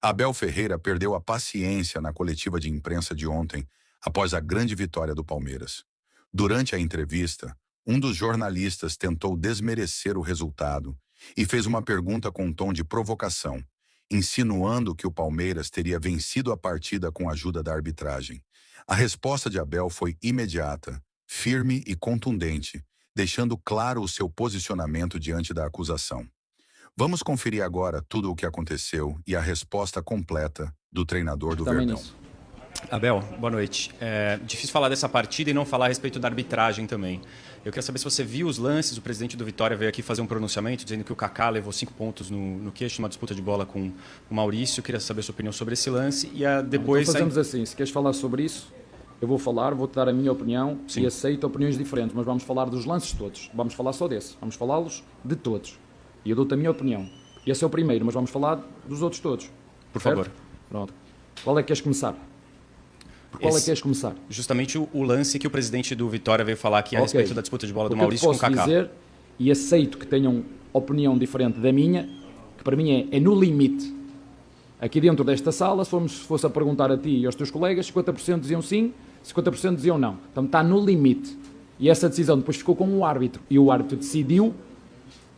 Abel Ferreira perdeu a paciência na coletiva de imprensa de ontem, após a grande vitória do Palmeiras. Durante a entrevista, um dos jornalistas tentou desmerecer o resultado e fez uma pergunta com um tom de provocação, insinuando que o Palmeiras teria vencido a partida com a ajuda da arbitragem. A resposta de Abel foi imediata, firme e contundente, deixando claro o seu posicionamento diante da acusação. Vamos conferir agora tudo o que aconteceu e a resposta completa do treinador do Também Verdão. nisso. Abel, boa noite. É difícil falar dessa partida e não falar a respeito da arbitragem também. Eu queria saber se você viu os lances. O presidente do Vitória veio aqui fazer um pronunciamento dizendo que o Kaká levou 5 pontos no queixo numa disputa de bola com o Maurício. Eu queria saber a sua opinião sobre esse lance e depois... Então fazemos assim, se queres falar sobre isso, eu vou falar, vou-te dar a minha opinião. Sim. E aceito opiniões diferentes, mas vamos falar dos lances todos. Vamos falar só desse, vamos falá-los de todos. E eu dou-te a minha opinião. Esse é o primeiro, mas vamos falar dos outros todos. Por certo? favor. Pronto. Qual é que queres começar? Por qual é que queres começar? Justamente o lance que o presidente do Vitória veio falar aqui a respeito da disputa de bola do Maurício com o Kaká. Eu posso dizer, e aceito que tenham opinião diferente da minha, que para mim é no limite. Aqui dentro desta sala, se fosse a perguntar a ti e aos teus colegas, 50% diziam sim, 50% diziam não. Então está no limite. E essa decisão depois ficou com o árbitro. E o árbitro decidiu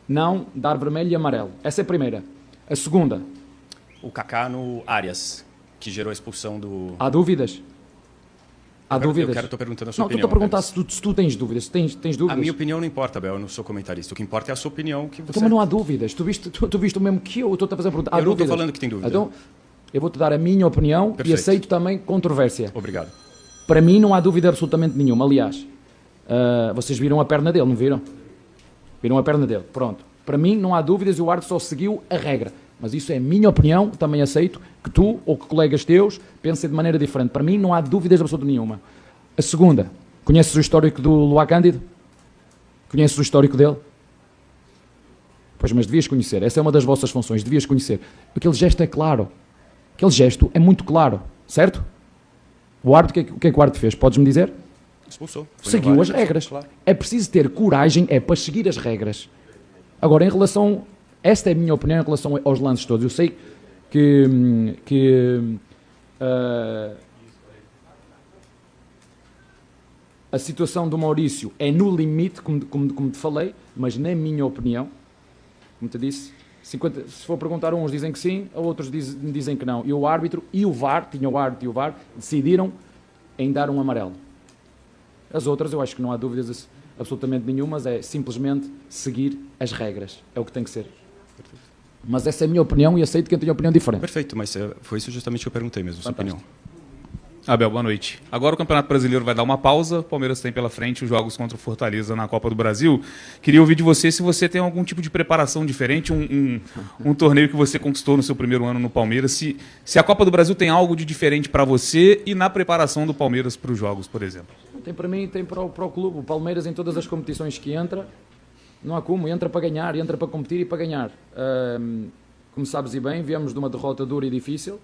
não dar vermelho e amarelo. Essa é a primeira. A segunda. O Kaká no Arias, que gerou a expulsão do... Há dúvidas? Há dúvidas? Estou perguntando a sua opinião. Não, estou a perguntar se tu tens dúvidas. Tens dúvidas? A minha opinião não importa, Abel, eu não sou comentarista. O que importa é a sua opinião. Que você... Então, mas não há dúvidas. Tu viste o mesmo que eu estou a fazer a pergunta. Há eu não dúvidas? estou falando que tem dúvida. Então, eu vou-te dar a minha opinião. Perfeito. E aceito também controvérsia. Obrigado. Para mim não há dúvida absolutamente nenhuma. Aliás, vocês viram a perna dele, não viram? Viram a perna dele. Pronto. Para mim não há dúvidas e o árbitro só seguiu a regra. Mas isso é a minha opinião. Também aceito que tu ou que colegas teus pensem de maneira diferente. Para mim não há dúvidas absolutamente nenhuma. A segunda, conheces o histórico do Luá Cândido? Conheces o histórico dele? Pois, mas devias conhecer. Essa é uma das vossas funções, devias conhecer. Aquele gesto é claro. Aquele gesto é muito claro, certo? O árbitro, o que é que o árbitro fez? Podes-me dizer? Expulsou. Seguiu as regras. Claro. É preciso ter coragem, para seguir as regras. Agora, em relação... Esta é a minha opinião em relação aos lances todos. Eu sei que a situação do Maurício é no limite, como te falei, mas na minha opinião, como te disse, 50, se for perguntar a uns dizem que sim, a outros dizem que não. E o árbitro e o VAR, tinha o árbitro e o VAR, decidiram em dar um amarelo. As outras, eu acho que não há dúvidas absolutamente nenhumas, é simplesmente seguir as regras. É o que tem que ser. Perfeito. Mas essa é a minha opinião e aceito quem tem opinião diferente. Perfeito, mas foi isso justamente que eu perguntei mesmo, sua opinião. Abel, boa noite. Agora o Campeonato Brasileiro vai dar uma pausa, o Palmeiras tem pela frente os jogos contra o Fortaleza na Copa do Brasil. Queria ouvir de você se você tem algum tipo de preparação diferente, um torneio que você conquistou no seu primeiro ano no Palmeiras, se a Copa do Brasil tem algo de diferente para você e na preparação do Palmeiras para os jogos, por exemplo. Tem para mim, tem para o clube. O Palmeiras em todas as competições que entra, não há como, entra para ganhar, entra para competir e para ganhar. Como sabes e bem, viemos de uma derrota dura e difícil.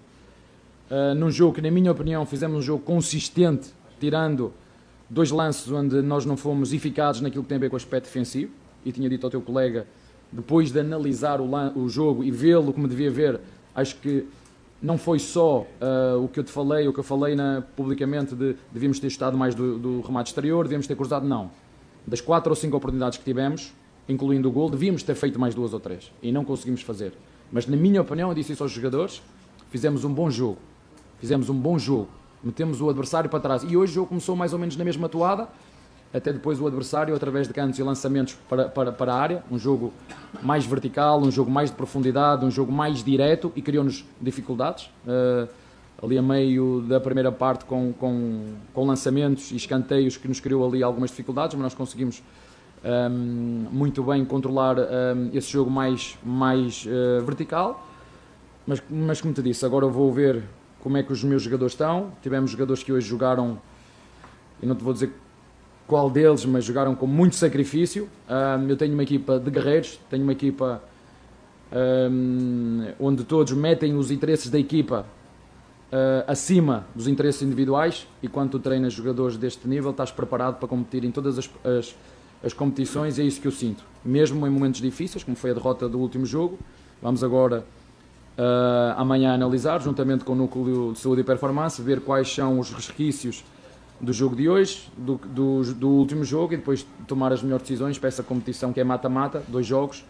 Num jogo que, na minha opinião, fizemos um jogo consistente, tirando 2 lances onde nós não fomos eficazes naquilo que tem a ver com o aspecto defensivo, e tinha dito ao teu colega, depois de analisar o jogo e vê-lo como devia ver, acho que não foi só o que eu te falei, o que eu falei publicamente de devíamos ter estado mais do remate exterior, devíamos ter cruzado, não. Das 4 ou 5 oportunidades que tivemos, incluindo o gol, devíamos ter feito mais 2 ou 3, e não conseguimos fazer. Mas, na minha opinião, eu disse isso aos jogadores, fizemos um bom jogo. Fizemos um bom jogo, metemos o adversário para trás e hoje o jogo começou mais ou menos na mesma toada, até depois o adversário através de cantos e lançamentos para a área, um jogo mais vertical, um jogo mais de profundidade, um jogo mais direto e criou-nos dificuldades, ali a meio da primeira parte com lançamentos e escanteios que nos criou ali algumas dificuldades, mas nós conseguimos muito bem controlar esse jogo mais vertical, mas como te disse, agora eu vou ver como é que os meus jogadores estão. Tivemos jogadores que hoje jogaram, eu não te vou dizer qual deles, mas jogaram com muito sacrifício. Eu tenho uma equipa de guerreiros, tenho uma equipa onde todos metem os interesses da equipa acima dos interesses individuais, e quando tu treinas jogadores deste nível, estás preparado para competir em todas as competições, e é isso que eu sinto. Mesmo em momentos difíceis, como foi a derrota do último jogo, vamos agora amanhã analisar, juntamente com o Núcleo de Saúde e Performance, ver quais são os resquícios do jogo de hoje, do último jogo, e depois tomar as melhores decisões para essa competição que é mata-mata, 2 jogos,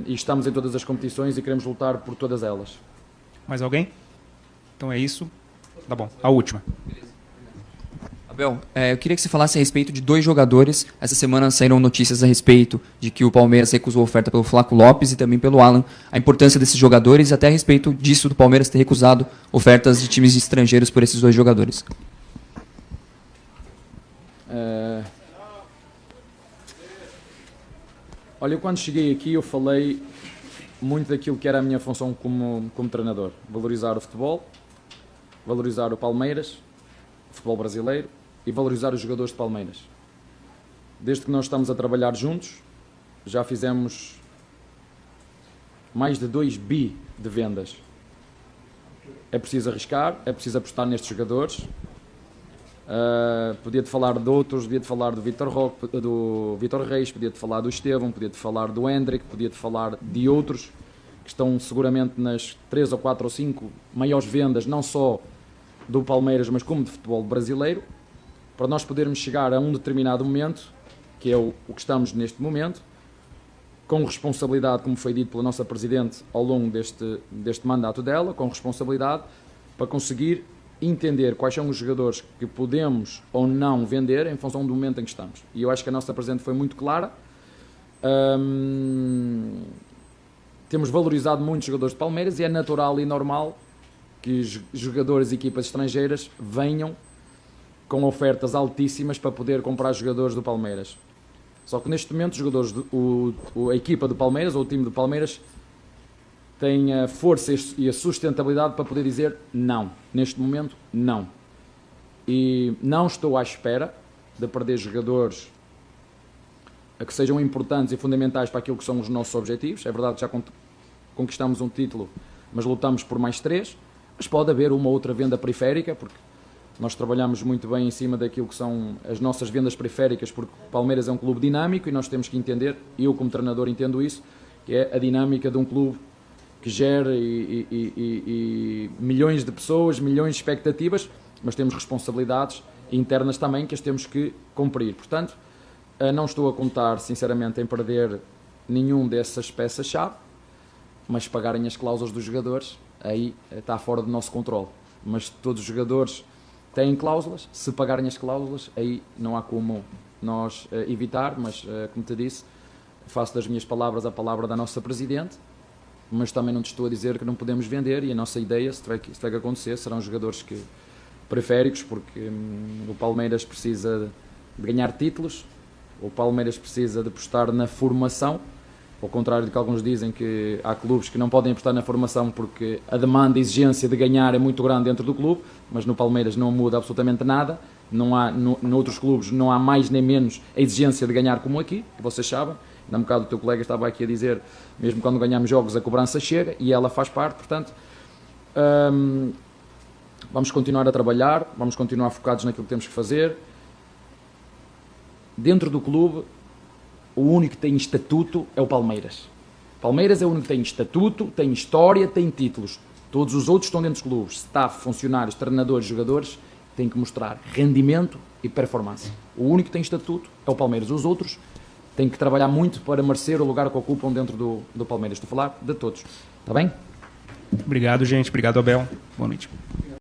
e estamos em todas as competições e queremos lutar por todas elas. Mais alguém? Então é isso. Tá bom. A última. Abel, eu queria que você falasse a respeito de 2 jogadores. Essa semana saíram notícias a respeito de que o Palmeiras recusou a oferta pelo Flaco Lopes e também pelo Alan. A importância desses jogadores e até a respeito disso do Palmeiras ter recusado ofertas de times estrangeiros por esses 2 jogadores. Olha, eu quando cheguei aqui eu falei muito daquilo que era a minha função como treinador. Valorizar o futebol, valorizar o Palmeiras, o futebol brasileiro, e valorizar os jogadores de Palmeiras. Desde que nós estamos a trabalhar juntos, já fizemos mais de 2 bi de vendas. É preciso arriscar, é preciso apostar nestes jogadores. Podia-te falar de outros, podia-te falar do Vitor Roque, do Vitor Reis, podia-te falar do Estevão, podia-te falar do Hendrick, podia-te falar de outros que estão seguramente nas 3 ou 4 ou 5 maiores vendas, não só do Palmeiras, mas como de futebol brasileiro, para nós podermos chegar a um determinado momento, que é o que estamos neste momento, com responsabilidade, como foi dito pela nossa Presidente ao longo deste mandato dela, com responsabilidade para conseguir entender quais são os jogadores que podemos ou não vender em função do momento em que estamos. E eu acho que a nossa Presidente foi muito clara. Temos valorizado muitos jogadores de Palmeiras e é natural e normal que jogadores e equipas estrangeiras venham com ofertas altíssimas para poder comprar jogadores do Palmeiras. Só que neste momento os jogadores, a equipa do Palmeiras ou o time do Palmeiras tem a força e a sustentabilidade para poder dizer não. Neste momento, não. E não estou à espera de perder jogadores que sejam importantes e fundamentais para aquilo que são os nossos objetivos. É verdade que já conquistamos um título, mas lutamos por mais 3. Mas pode haver uma outra venda periférica, porque nós trabalhamos muito bem em cima daquilo que são as nossas vendas periféricas, porque o Palmeiras é um clube dinâmico e nós temos que entender, eu como treinador entendo isso, que é a dinâmica de um clube que gera e milhões de pessoas, milhões de expectativas, mas temos responsabilidades internas também que as temos que cumprir. Portanto, não estou a contar, sinceramente, em perder nenhum dessas peças-chave, mas pagarem as cláusulas dos jogadores, aí está fora do nosso controle. Mas todos os jogadores têm cláusulas, se pagarem as cláusulas, aí não há como nós evitar, mas, como te disse, faço das minhas palavras a palavra da nossa Presidente, mas também não te estou a dizer que não podemos vender, e a nossa ideia, se tiver que acontecer, serão jogadores periféricos, porque o Palmeiras precisa de ganhar títulos, o Palmeiras precisa de apostar na formação, ao contrário do que alguns dizem, que há clubes que não podem apostar na formação porque a demanda e exigência de ganhar é muito grande dentro do clube, mas no Palmeiras não muda absolutamente nada, não há, noutros clubes não há mais nem menos a exigência de ganhar como aqui, que vocês sabem. Ainda um bocado o teu colega estava aqui a dizer, mesmo quando ganhamos jogos a cobrança chega, e ela faz parte, portanto, vamos continuar a trabalhar, vamos continuar focados naquilo que temos que fazer. Dentro do clube, o único que tem estatuto é o Palmeiras. Palmeiras é o único que tem estatuto, tem história, tem títulos. Todos os outros estão dentro dos clubes. Staff, funcionários, treinadores, jogadores, têm que mostrar rendimento e performance. O único que tem estatuto é o Palmeiras. Os outros têm que trabalhar muito para merecer o lugar que ocupam dentro do Palmeiras. Estou a falar de todos. Está bem? Obrigado, gente. Obrigado, Abel. Boa noite.